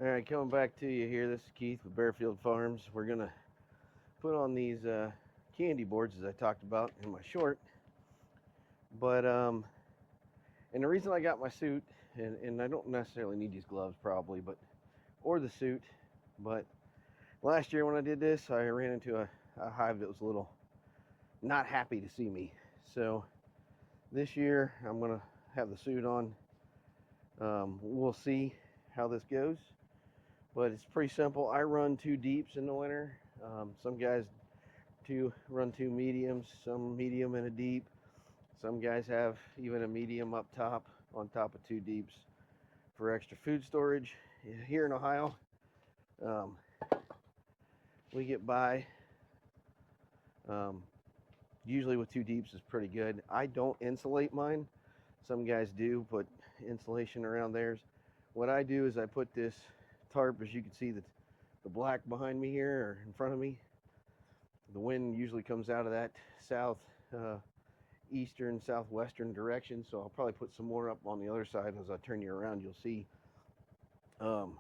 All right, coming back to you here. This is Keith with Bearfield Farms. We're gonna put on these candy boards as I talked about in my short. But and the reason I got my suit, and I don't necessarily need these gloves probably, or the suit, but last year when I did this, I ran into a hive that was a little not happy to see me. So this year I'm gonna have the suit on. We'll see how this goes. But it's pretty simple. I run 2 deeps in the winter. Some guys run 2 mediums, some medium and a deep. Some guys have even a medium up top on top of 2 deeps for extra food storage. Here in Ohio, we get by. Usually with 2 deeps is pretty good. I don't insulate mine. Some guys do put insulation around theirs. What I do is I put this tarp, as you can see, the black behind me here or in front of me. The wind usually comes out of that eastern, southwestern direction, so I'll probably put some more up on the other side. As I turn you around, you'll see. And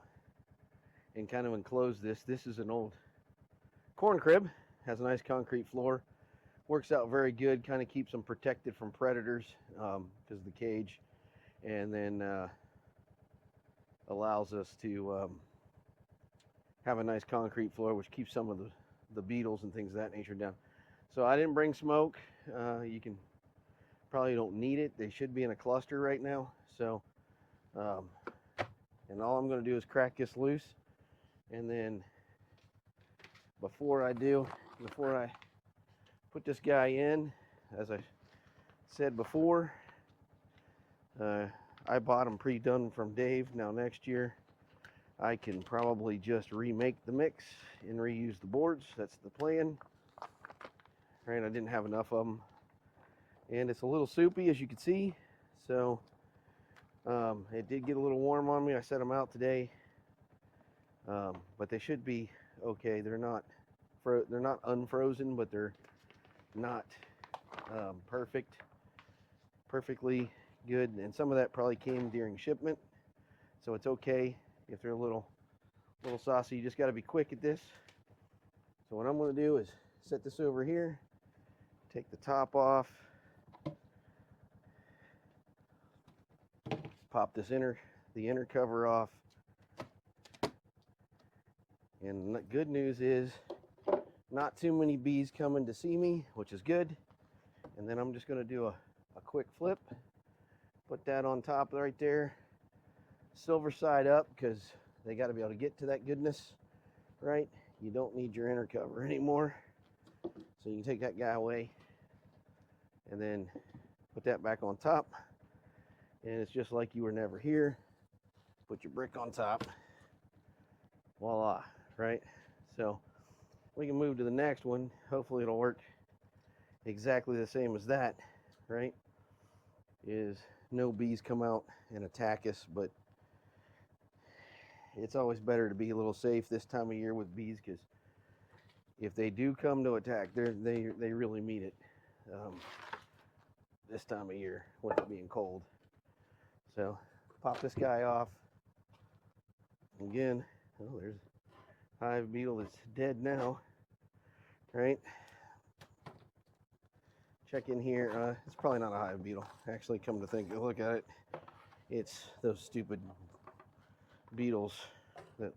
kind of enclose this. This is an old corn crib. Has a nice concrete floor. Works out very good. Kind of keeps them protected from predators because of the cage, and then allows us to have a nice concrete floor, which keeps some of the beetles and things of that nature down. So I didn't bring smoke. You can probably don't need it. They should be in a cluster right now. So, and all I'm going to do is crack this loose, and then before I put this guy in, as I said before, I bought them pre-done from Dave. Now next year I can probably just remake the mix and reuse the boards. That's the plan. Right, I didn't have enough of them, and it's a little soupy, as you can see. So it did get a little warm on me. I set them out today, but they should be okay. They're not unfrozen, but they're not perfectly good, and some of that probably came during shipment, so it's okay if they're a little saucy. You just got to be quick at this. So what I'm going to do is set this over here, take the top off, pop the inner cover off, and the good news is not too many bees coming to see me, which is good. And then I'm just going to do a quick flip. Put that on top right there, silver side up, because they got to be able to get to that goodness, right? You don't need your inner cover anymore. So you can take that guy away and then put that back on top. And it's just like you were never here. Put your brick on top. Voila, right? So we can move to the next one. Hopefully it'll work exactly the same as that, right? Is no bees come out and attack us, but it's always better to be a little safe this time of year with bees, because if they do come to attack, they really mean it this time of year with it being cold. So pop this guy off. Again, oh, there's a hive beetle that's dead now, right? Check in here. It's probably not a hive beetle. Actually, come to look at it, it's those stupid beetles that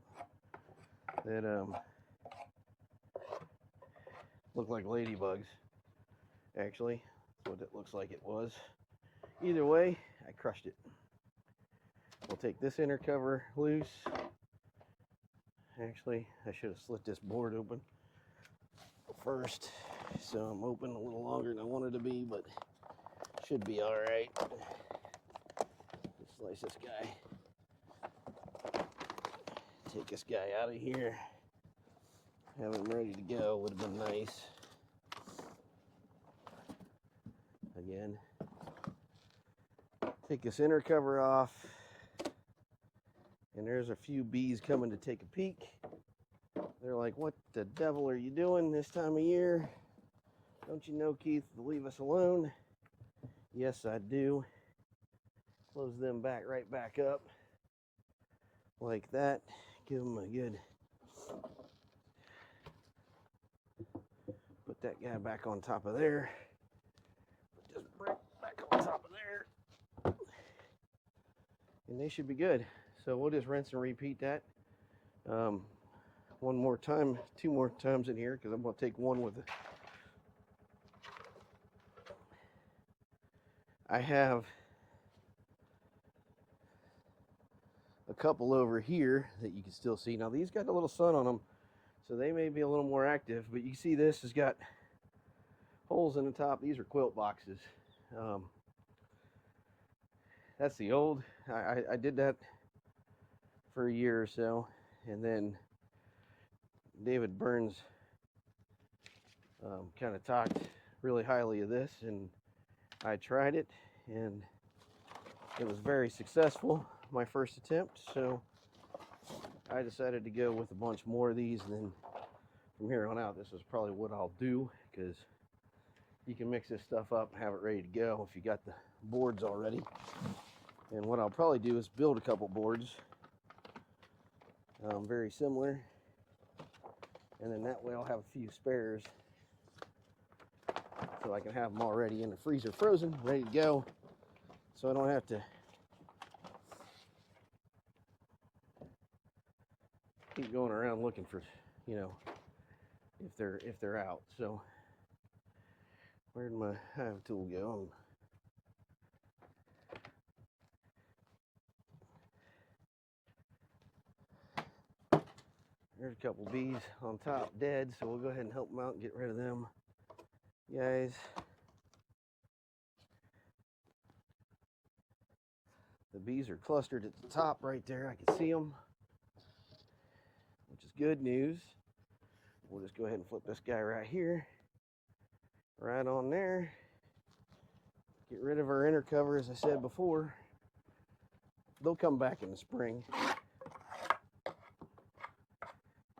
look like ladybugs. Actually, that's what it looks like it was. Either way, I crushed it. We'll take this inner cover loose. Actually, I should have slit this board open first, so I'm open a little longer than I wanted to be, but should be all right. Just slice this guy. Take this guy out of here. Have him ready to go would have been nice. Again, take this inner cover off, and there's a few bees coming to take a peek. They're like, what the devil are you doing this time of year? Don't you know, Keith, to leave us alone? Yes, I do. Close them right back up like that. give them a good, put that guy back on top of there. Put this brick back on top of there. And they should be good. So we'll just rinse and repeat that one more time, 2 more times in here, because I'm going to take one with it. I have a couple over here that you can still see. Now these got a little sun on them, so they may be a little more active, but you can see this has got holes in the top. These are quilt boxes. That's the old, I did that for a year or so, and then David Burns kind of talked really highly of this, and I tried it, and it was very successful, my first attempt, so I decided to go with a bunch more of these, and then from here on out, this is probably what I'll do, because you can mix this stuff up and have it ready to go if you got the boards already. And what I'll probably do is build a couple boards, very similar, and then that way I'll have a few spares, so I can have them already in the freezer frozen, ready to go, so I don't have to keep going around looking for, you know, if they're out. So where'd my hive tool go? There's a couple bees on top dead, so we'll go ahead and help them out and get rid of them, guys. The bees are clustered at the top right there. I can see them, which is good news. We'll just go ahead and flip this guy right here, right on there. Get rid of our inner cover, as I said before. They'll come back in the spring.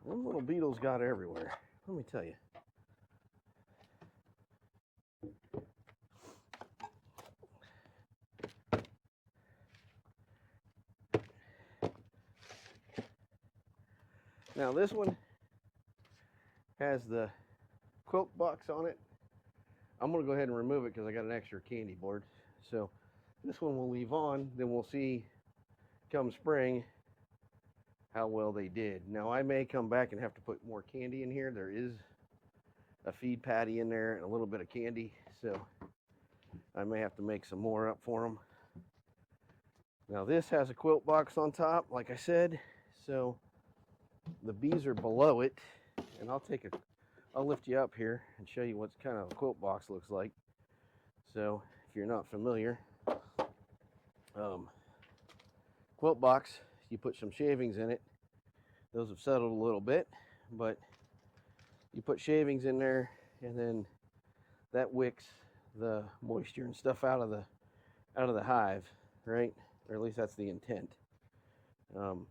Them little beetles got everywhere, let me tell you. Now this one has the quilt box on it. I'm going to go ahead and remove it because I got an extra candy board. So this one we'll leave on, then we'll see come spring how well they did. Now I may come back and have to put more candy in here. There is a feed patty in there and a little bit of candy, so I may have to make some more up for them. Now this has a quilt box on top, like I said, so the bees are below it, and I'll lift you up here and show you what kind of a quilt box looks like. So if you're not familiar, quilt box, you put some shavings in it. Those have settled a little bit, but you put shavings in there, and then that wicks the moisture and stuff out of the hive, right? Or at least that's the intent. Now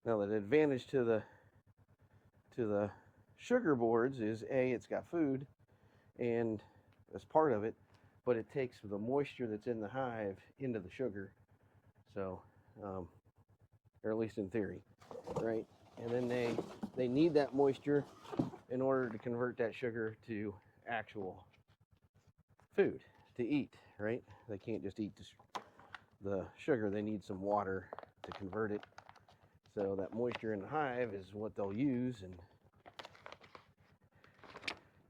the advantage to the sugar boards is it's got food, and as part of it, but it takes the moisture that's in the hive into the sugar. So, or at least in theory, right? And then they need that moisture in order to convert that sugar to actual food to eat, right? They can't just eat the sugar. They need some water to convert it. So that moisture in the hive is what they'll use. And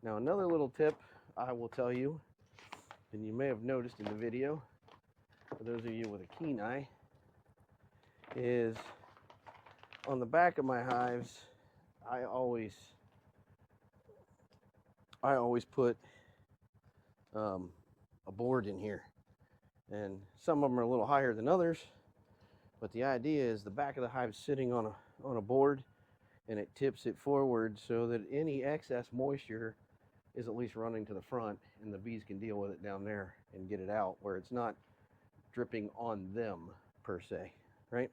now another little tip I will tell you, and you may have noticed in the video, for those of you with a keen eye, is on the back of my hives, I always put a board in here, and some of them are a little higher than others, but the idea is the back of the hive is sitting on a board, and it tips it forward so that any excess moisture is at least running to the front, and the bees can deal with it down there and get it out where it's not dripping on them per se, right?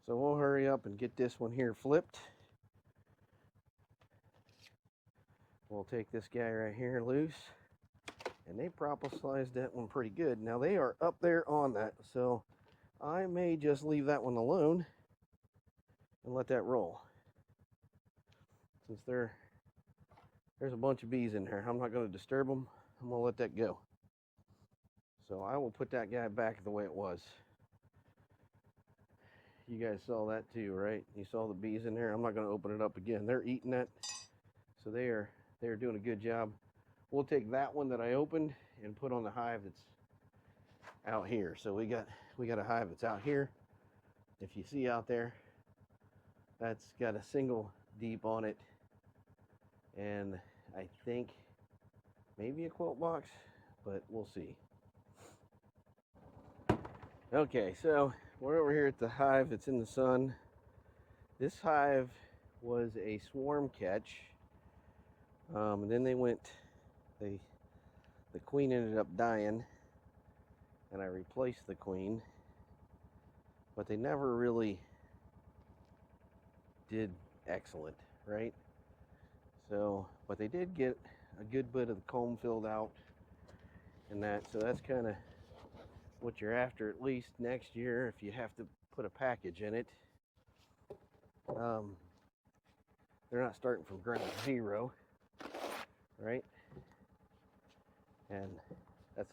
So we'll hurry up and get this one here flipped. We'll take this guy right here loose, and they proposalized that one pretty good. Now they are up there on that, so I may just leave that one alone and let that roll. Since there's a bunch of bees in there, I'm not going to disturb them. I'm going to let that go. So I will put that guy back the way it was. You guys saw that too, right? You saw the bees in there. I'm not going to open it up again. They're eating that, so they are doing a good job. We'll take that one that I opened and put on the hive that's out here. So we got a hive that's out here. If you see out there, that's got a single deep on it, and I think maybe a quilt box, but we'll see. Okay, so we're over here at the hive that's in the sun. This hive was a swarm catch, and then the queen ended up dying, and I replaced the queen, but they never really did excellent, right? So, but they did get a good bit of the comb filled out and that, so that's kind of what you're after at least next year if you have to put a package in it. They're not starting from ground zero, right? And that's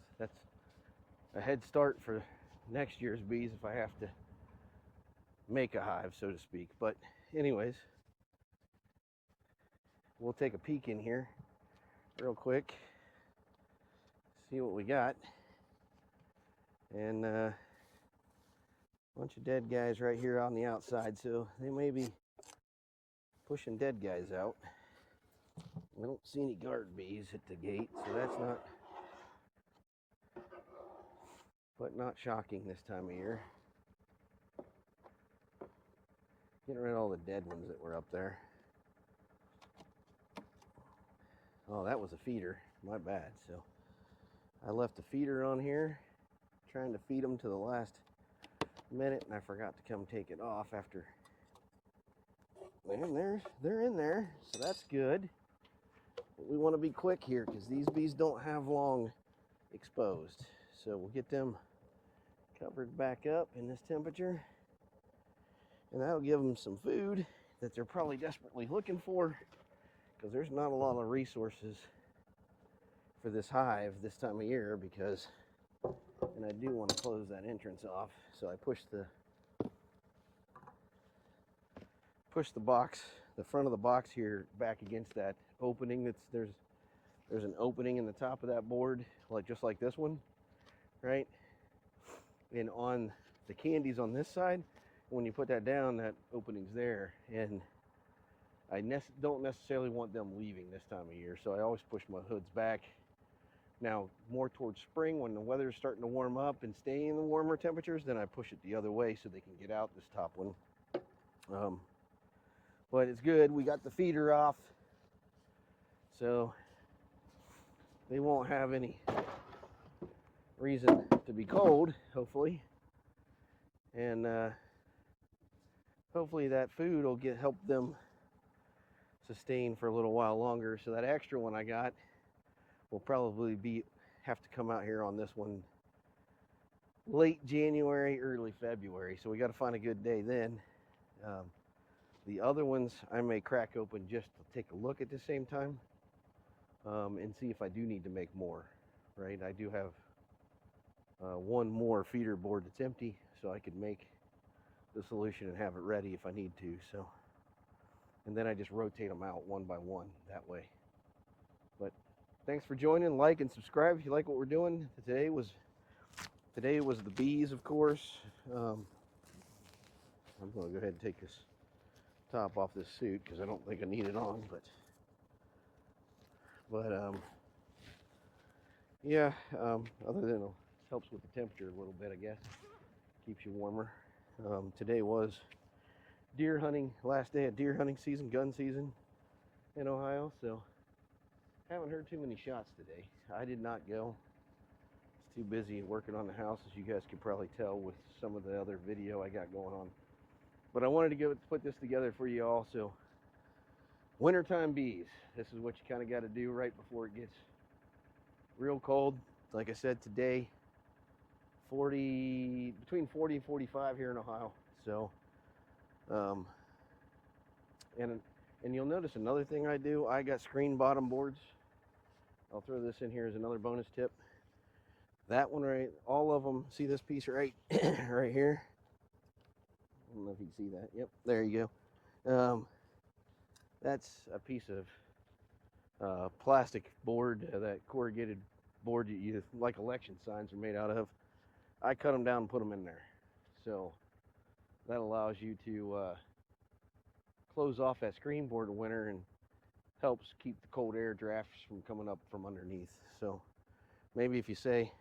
a head start for next year's bees if I have to make a hive, so to speak. But anyways, we'll take a peek in here real quick, see what we got. And a bunch of dead guys right here on the outside, so they may be pushing dead guys out. I don't see any guard bees at the gate, so that's not shocking this time of year. Getting rid of all the dead ones that were up there. Oh, that was a feeder, my bad. So I left a feeder on here, trying to feed them to the last minute, and I forgot to come take it off after. And they're in there, so that's good. But we want to be quick here because these bees don't have long exposed. So we'll get them covered back up in this temperature, and that'll give them some food that they're probably desperately looking for, because there's not a lot of resources for this hive this time of year. Because, and I do want to close that entrance off, so I push the box, the front of the box here, back against that opening. There's an opening in the top of that board, just like this one, right? And on the candies on this side, when you put that down, that opening's there, and I don't necessarily want them leaving this time of year, so I always push my hoods back. Now, more towards spring, when the weather's starting to warm up and stay in the warmer temperatures, then I push it the other way so they can get out this top one. But it's good. We got the feeder off, so they won't have any reason to be cold, hopefully. And hopefully that food will help them sustain for a little while longer. So that extra one I got will probably have to come out here on this one late January, early February. So we got to find a good day then. The other ones I may crack open just to take a look at the same time, and see if I do need to make more, right? I do have one more feeder board that's empty, so I could make the solution and have it ready if I need to. So, and then I just rotate them out one by one that way. But thanks for joining. Like and subscribe if you like what we're doing. Today was the bees, of course. I'm going to go ahead and take this top off this suit because I don't think I need it on, but yeah, other than it helps with the temperature a little bit, I guess, keeps you warmer. Today was deer hunting, last day of deer hunting season, gun season in Ohio, so haven't heard too many shots today. I did not go. It's too busy working on the house, as you guys can probably tell with some of the other video I got going on. But I wanted to put this together for you all. So, wintertime bees. This is what you kind of got to do right before it gets real cold. Like I said, today, between 40 and 45 here in Ohio. So, And and you'll notice another thing I do. I got screen bottom boards. I'll throw this in here as another bonus tip. That one right, all of them. See this piece right, right here. I don't know if you can see that. Yep, there you go. That's a piece of plastic board, that corrugated board that you like election signs are made out of. I cut them down and put them in there, so that allows you to close off that screen board in winter and helps keep the cold air drafts from coming up from underneath. So maybe if you say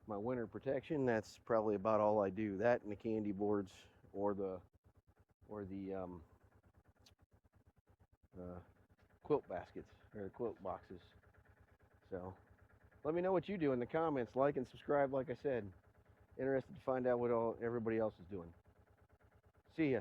my winter protection, that's probably about all I do. That and the candy boards or the quilt baskets or quilt boxes. So let me know what you do in the comments. Like and subscribe, like I said. Interested to find out what everybody else is doing. See ya.